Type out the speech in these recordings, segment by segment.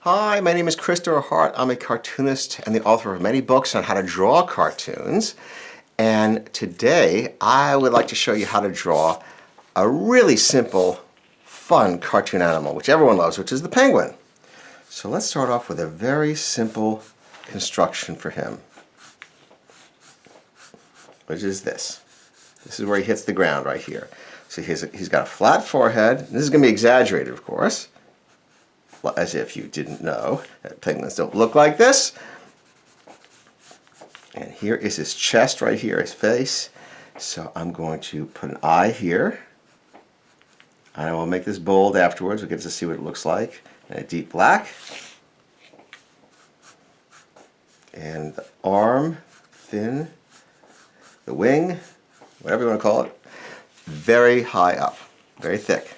Hi, my name is Christopher Hart. I'm a cartoonist and the author of many books on how to draw cartoons. And today I would like to show you how to draw a really simple, fun cartoon animal, which everyone loves, which is the penguin. So let's start off with a very simple construction for him, which is this. This is where he hits the ground right here. So he's got a flat forehead. This is going to be exaggerated, of course, as if you didn't know that penguins don't look like this. And here is his chest right here, his face. So I'm going to put an eye here. And I will make this bold afterwards. We'll get to see what it looks like. And a deep black. And the arm, thin. The wing, whatever you want to call it, very high up, very thick.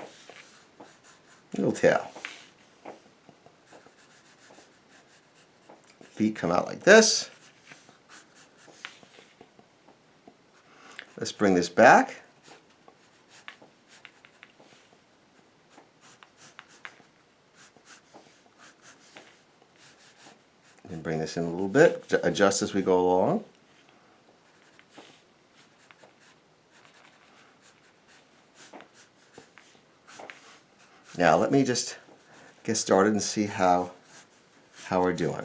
Little tail. Feet come out like this. Let's bring this back. And bring this in a little bit, adjust as we go along. Now let me just get started and see how we're doing.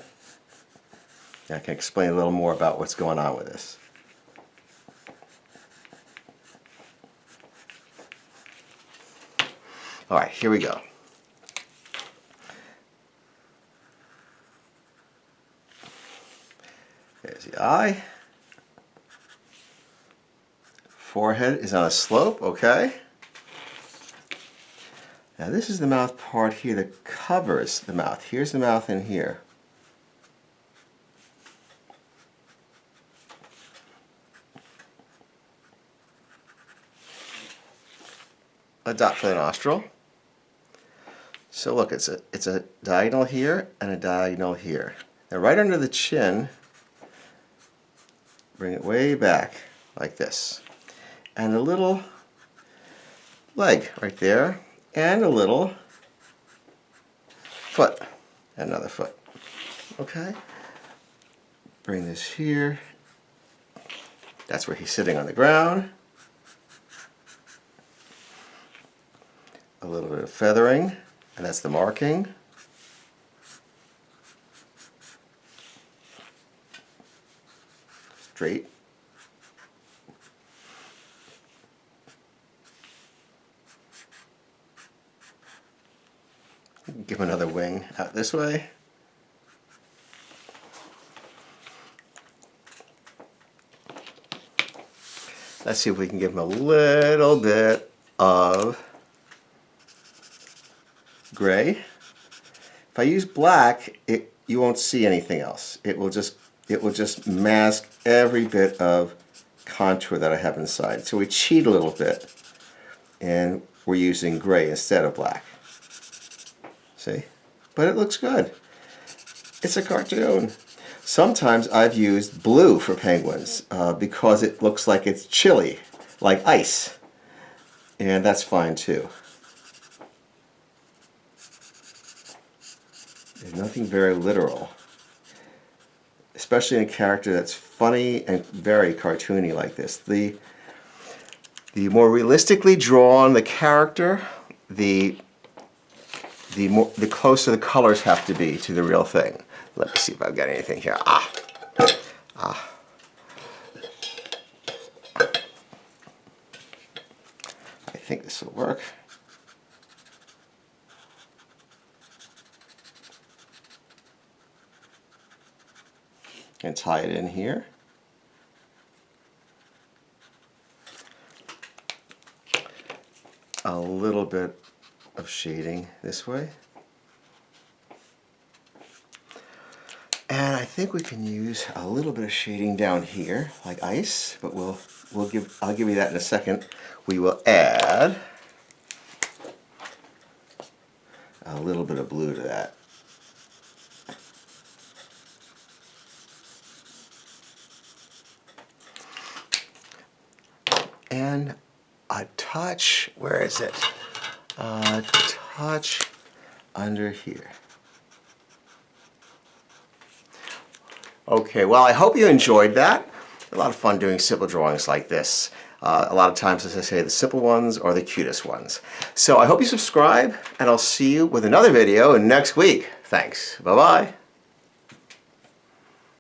I can explain a little more about what's going on with this. Alright, here we go. There's the eye. Forehead is on a slope, okay. Now this is the mouth part here that covers the mouth. Here's the mouth in here. A dot for the nostril. So look, it's a diagonal here and a diagonal here. Now right under the chin, bring it way back like this. And a little leg right there. And a little foot, and another foot. Okay? Bring this here. That's where he's sitting on the ground. A little bit of feathering, and that's the marking. Straight. Give him another wing out this way. Let's see if we can give him a little bit of gray. If I use black, you won't see anything else. It will just mask every bit of contour that I have inside. So we cheat a little bit, and we're using gray instead of black. See? But it looks good. It's a cartoon. Sometimes I've used blue for penguins because it looks like it's chilly, like ice. And that's fine too. There's nothing very literal. Especially in a character that's funny and very cartoony like this. The more realistically drawn the character, the closer the colors have to be to the real thing. Let me see if I've got anything here. I think this will work. And tie it in here. A little bit of shading this way. And I think we can use a little bit of shading down here, like ice, but I'll give you that in a second. We will add a little bit of blue to that. And a touch, where is it? A touch under here. Okay, well, I hope you enjoyed that. A lot of fun doing simple drawings like this. A lot of times, as I say, the simple ones are the cutest ones. So I hope you subscribe, and I'll see you with another video next week. Thanks. Bye-bye.